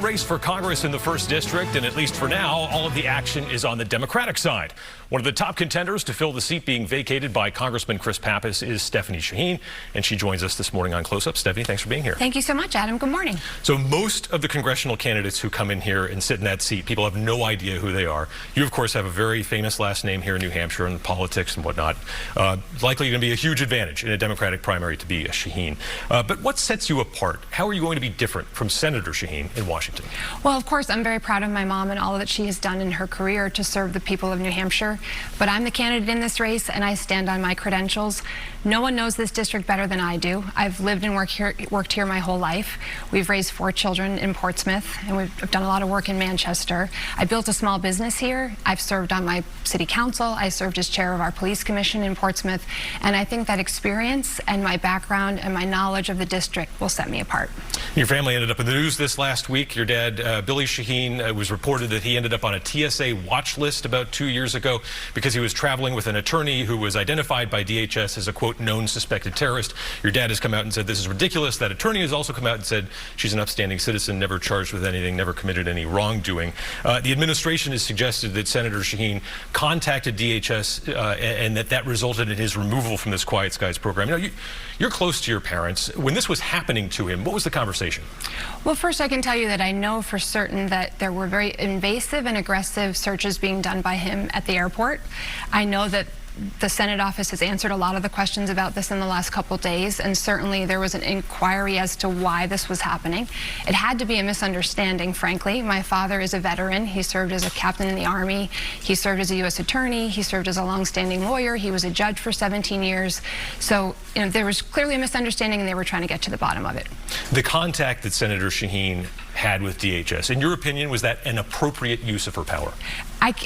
race for Congress in the 1st District, and at least for now, all of the action is on the Democratic side. One of the top contenders to fill the seat being vacated by Congressman Chris Pappas is Stefany Shaheen, and she joins us this morning on Close-Up. Stefany, thanks for being here. Thank you so much, Adam. Good morning. So most of the congressional candidates who come in here and sit in that seat, people have no idea who they are. You, of course, have a very famous last name here in New Hampshire and politics and whatnot. Likely going to be a huge advantage in a Democratic primary to be a Shaheen. But what sets you apart? How are you going to be different from Senator Shaheen in Washington? Well, of course, I'm very proud of my mom and all that she has done in her career to serve the people of New Hampshire. But I'm the candidate in this race, and I stand on my credentials. No one knows this district better than I do. I've lived and worked here my whole life. We've raised 4 children in Portsmouth, and we've done a lot of work in Manchester. I built a small business here. I've served on my city council. I served as chair of our police commission in Portsmouth. And I think that experience and my background and my knowledge of the district will set me apart. Your family ended up in the news this last week. Your dad, Billy Shaheen, it was reported that he ended up on a TSA watch list about 2 years ago because he was traveling with an attorney who was identified by DHS as a, quote, known suspected terrorist. Your dad has come out and said this is ridiculous. That attorney has also come out and said she's an upstanding citizen, never charged with anything, never committed any wrongdoing. The administration has suggested that Senator Shaheen contacted DHS and that resulted in his removal from this Quiet Skies program. You know, you're close to your parents. When this was happening to him, what was the conversation? Well, first I can tell you that I know for certain that there were very invasive and aggressive searches being done by him at the airport. I know that the Senate office has answered a lot of the questions about this in the last couple days, and certainly there was an inquiry as to why this was happening. It had to be a misunderstanding, frankly. My father is a veteran. He served as a captain in the Army. He served as a U.S. attorney. He served as a longstanding lawyer. He was a judge for 17 years. So, you know, there was clearly a misunderstanding, and they were trying to get to the bottom of it. The contact that Senator Shaheen had with DHS, in your opinion, was that an appropriate use of her power?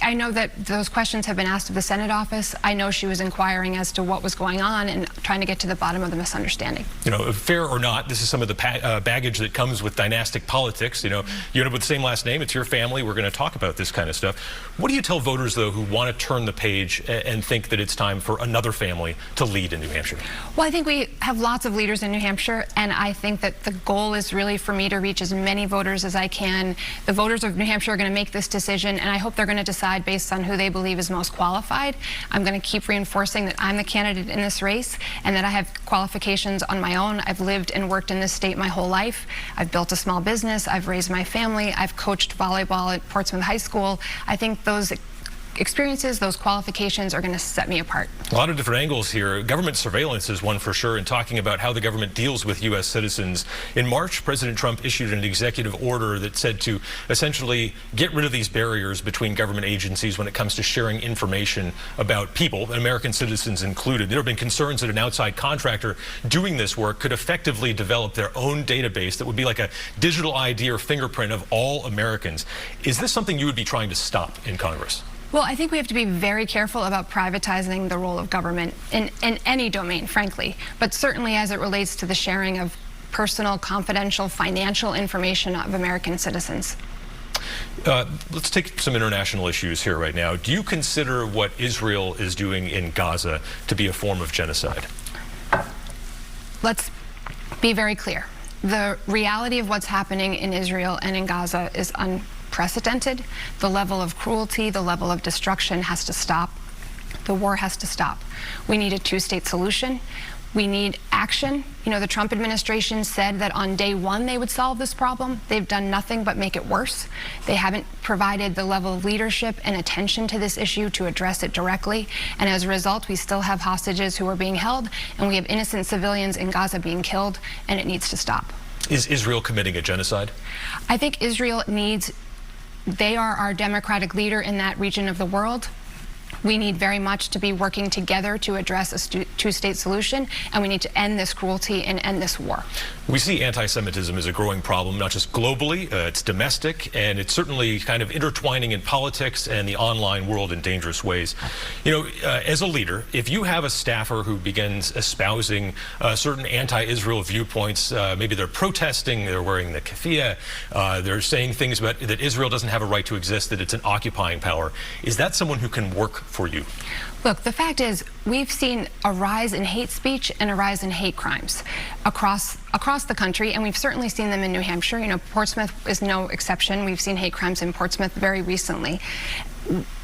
I know that those questions have been asked of the Senate office. I know she was inquiring as to what was going on and trying to get to the bottom of the misunderstanding. You know, fair or not, this is some of the baggage that comes with dynastic politics. You know, you end up with the same last name. It's your family. We're going to talk about this kind of stuff. What do you tell voters, though, who want to turn the page and think that it's time for another family to lead in New Hampshire? Well, I think we have lots of leaders in New Hampshire, and I think that the goal is really for me to reach as many voters as I can. The voters of New Hampshire are going to make this decision, and I hope they're going to decide based on who they believe is most qualified. I'm going to keep reinforcing that I'm the candidate in this race and that I have qualifications on my own. I've lived and worked in this state my whole life. I've built a small business. I've raised my family. I've coached volleyball at Portsmouth High School. I think those experiences, those qualifications are going to set me apart. A lot of different angles here. Government surveillance is one for sure, and talking about how the government deals with U.S. citizens. In March, President Trump issued an executive order that said to essentially get rid of these barriers between government agencies when it comes to sharing information about people, American citizens included. There have been concerns that an outside contractor doing this work could effectively develop their own database that would be like a digital ID or fingerprint of all Americans. Is this something you would be trying to stop in Congress? Well, I think we have to be very careful about privatizing the role of government in any domain, frankly, but certainly as it relates to the sharing of personal, confidential, financial information of American citizens. Let's take some international issues here right now. Do you consider what Israel is doing in Gaza to be a form of genocide? Let's be very clear. The reality of what's happening in Israel and in Gaza is unprecedented. The level of cruelty, the level of destruction has to stop. The war has to stop. We need a two-state solution. We need action. You know, the Trump administration said that on day one they would solve this problem. They've done nothing but make it worse. They haven't provided the level of leadership and attention to this issue to address it directly. And as a result, we still have hostages who are being held, and we have innocent civilians in Gaza being killed, and it needs to stop. Is Israel committing a genocide? I think Israel needs, they are our democratic leader in that region of the world. We need very much to be working together to address a two-state solution, and we need to end this cruelty and end this war. We see anti-Semitism as a growing problem, not just globally, it's domestic, and it's certainly kind of intertwining in politics and the online world in dangerous ways. You know, as a leader, if you have a staffer who begins espousing certain anti-Israel viewpoints, maybe they're protesting, they're wearing the keffiyeh, they're saying things about that Israel doesn't have a right to exist, that it's an occupying power, is that someone who can work for you? Look, the fact is, we've seen a rise in hate speech and a rise in hate crimes across the country, and we've certainly seen them in New Hampshire. You know, Portsmouth is no exception. We've seen hate crimes in Portsmouth very recently.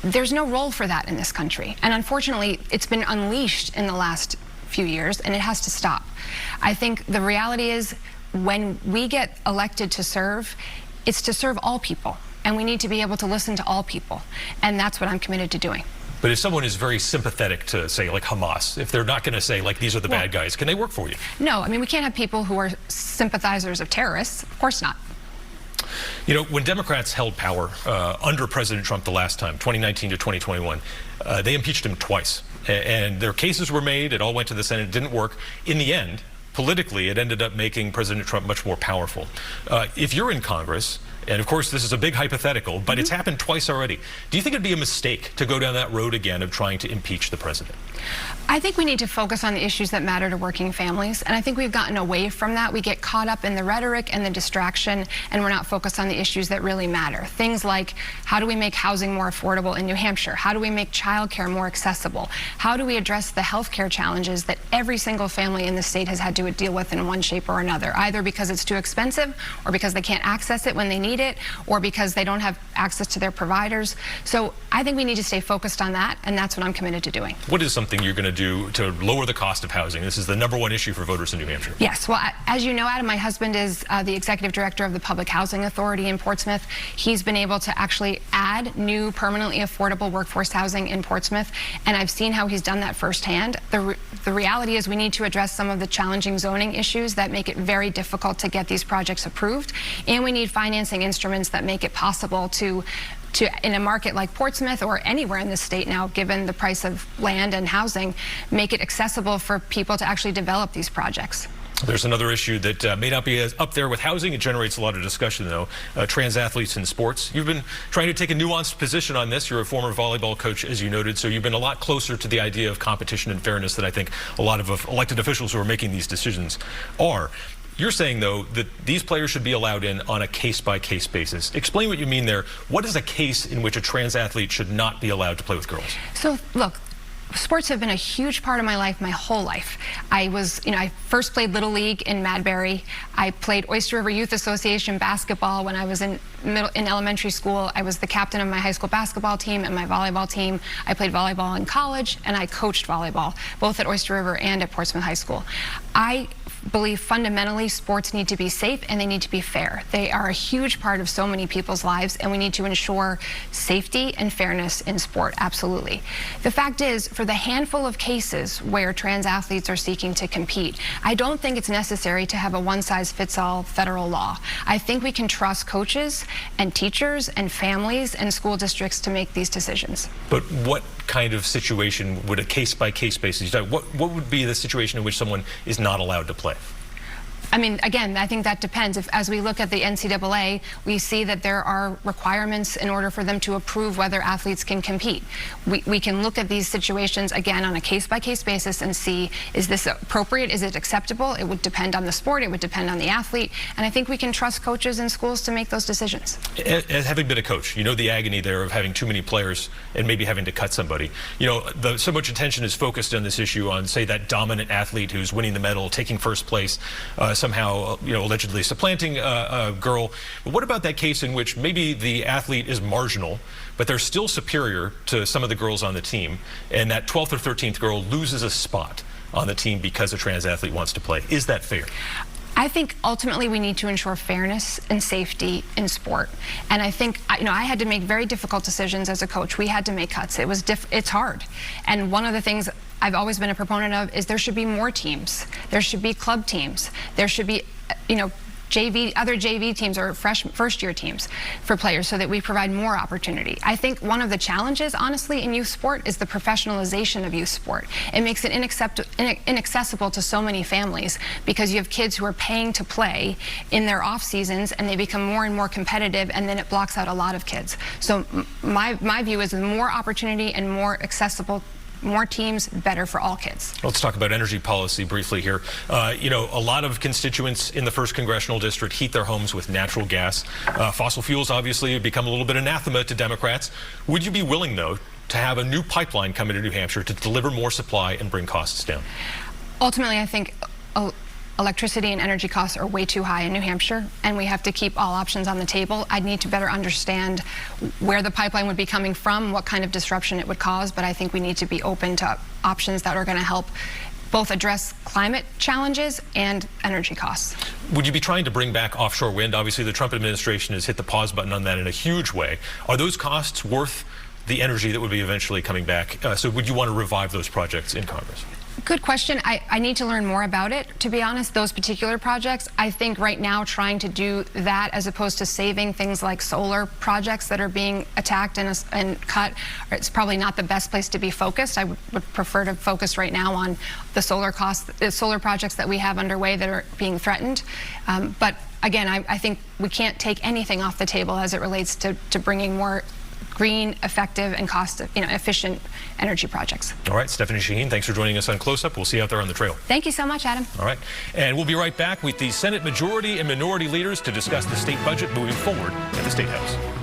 There's no role for that in this country, and unfortunately, it's been unleashed in the last few years, and it has to stop. I think the reality is, when we get elected to serve, it's to serve all people, and we need to be able to listen to all people, and that's what I'm committed to doing. But if someone is very sympathetic to, say, like Hamas, if they're not going to say, like, these are the bad guys, can they work for you? No, I mean, we can't have people who are sympathizers of terrorists. Of course not. You know, when Democrats held power under President Trump the last time, 2019 to 2021, they impeached him twice. And their cases were made. It all went to the Senate. It didn't work. In the end, politically, it ended up making President Trump much more powerful. If you're in Congress, and of course this is a big hypothetical, but it's happened twice already, do you think it'd be a mistake to go down that road again of trying to impeach the president? I think we need to focus on the issues that matter to working families, and I think we've gotten away from that. We get caught up in the rhetoric and the distraction, and we're not focused on the issues that really matter. Things like, how do we make housing more affordable in New Hampshire? How do we make childcare more accessible? How do we address the health care challenges that every single family in the state has had to deal with in one shape or another, either because it's too expensive, or because they can't access it when they need it, or because they don't have access to their providers. So I think we need to stay focused on that, and that's what I'm committed to doing. What is something you're going to do to lower the cost of housing? This is the #1 issue for voters in New Hampshire. Yes, well, as you know, Adam, my husband is the executive director of the Public Housing Authority in Portsmouth. He's been able to actually add new permanently affordable workforce housing in Portsmouth, and I've seen how he's done that firsthand. The reality is we need to address some of the challenging zoning issues that make it very difficult to get these projects approved, and we need financing instruments that make it possible to in a market like Portsmouth or anywhere in the state now, given the price of land and housing, make it accessible for people to actually develop these projects. There's another issue that may not be as up there with housing. It generates a lot of discussion, though. Trans athletes in sports. You've been trying to take a nuanced position on this. You're a former volleyball coach, as you noted, so you've been a lot closer to the idea of competition and fairness than I think a lot of elected officials who are making these decisions are. You're saying, though, that these players should be allowed in on a case-by-case basis. Explain what you mean there. What is a case in which a trans athlete should not be allowed to play with girls? So, look, sports have been a huge part of my life, my whole life. I first played Little League in Madbury. I played Oyster River Youth Association basketball when I was in elementary school. I was the captain of my high school basketball team and my volleyball team. I played volleyball in college, and I coached volleyball, both at Oyster River and at Portsmouth High School. I believe fundamentally sports need to be safe and they need to be fair. They are a huge part of so many people's lives, and we need to ensure safety and fairness in sport, absolutely. The fact is, for the handful of cases where trans athletes are seeking to compete, I don't think it's necessary to have a one-size-fits-all federal law. I think we can trust coaches and teachers and families and school districts to make these decisions. But what kind of situation would a case-by-case basis, what would be the situation in which someone is not allowed to play? I mean, again, I think that depends. As we look at the NCAA, we see that there are requirements in order for them to approve whether athletes can compete. We can look at these situations, again, on a case-by-case basis and see, is this appropriate? Is it acceptable? It would depend on the sport. It would depend on the athlete. And I think we can trust coaches and schools to make those decisions. As having been a coach, you know the agony there of having too many players and maybe having to cut somebody. You know, so much attention is focused on this issue on, say, that dominant athlete who's winning the medal, taking first place, somehow, you know, allegedly supplanting a girl. But what about that case in which maybe the athlete is marginal, but they're still superior to some of the girls on the team, and that 12th or 13th girl loses a spot on the team because a trans athlete wants to play? Is that fair? I think ultimately we need to ensure fairness and safety in sport. And I think, you know, I had to make very difficult decisions as a coach. We had to make cuts. It's hard. And one of the things I've always been a proponent of is there should be more teams. There should be club teams. There should be, you know, other JV teams or first-year teams for players so that we provide more opportunity. I think one of the challenges, honestly, in youth sport is the professionalization of youth sport. It makes it inaccessible to so many families because you have kids who are paying to play in their off seasons, and they become more and more competitive, and then it blocks out a lot of kids. So my view is more opportunity and more accessible, more teams, better for all kids. Let's talk about energy policy briefly here. You know, a lot of constituents in the 1st Congressional District heat their homes with natural gas. Fossil fuels obviously have become a little bit anathema to Democrats. Would you be willing, though, to have a new pipeline come into New Hampshire to deliver more supply and bring costs down? Ultimately, I think electricity and energy costs are way too high in New Hampshire, and we have to keep all options on the table. I'd need to better understand where the pipeline would be coming from, what kind of disruption it would cause, but I think we need to be open to options that are going to help both address climate challenges and energy costs. Would you be trying to bring back offshore wind? Obviously, the Trump administration has hit the pause button on that in a huge way. Are those costs worth the energy that would be eventually coming back? So would you want to revive those projects in Congress? Good question. I need to learn more about it, to be honest, those particular projects. I think right now trying to do that as opposed to saving things like solar projects that are being attacked and cut, it's probably not the best place to be focused. I would prefer to focus right now on the solar projects that we have underway that are being threatened. But again, I think we can't take anything off the table as it relates to bringing more green, effective, and efficient energy projects. All right, Stefany Shaheen, thanks for joining us on Close-Up. We'll see you out there on the trail. Thank you so much, Adam. All right, and we'll be right back with the Senate majority and minority leaders to discuss the state budget moving forward at the State House.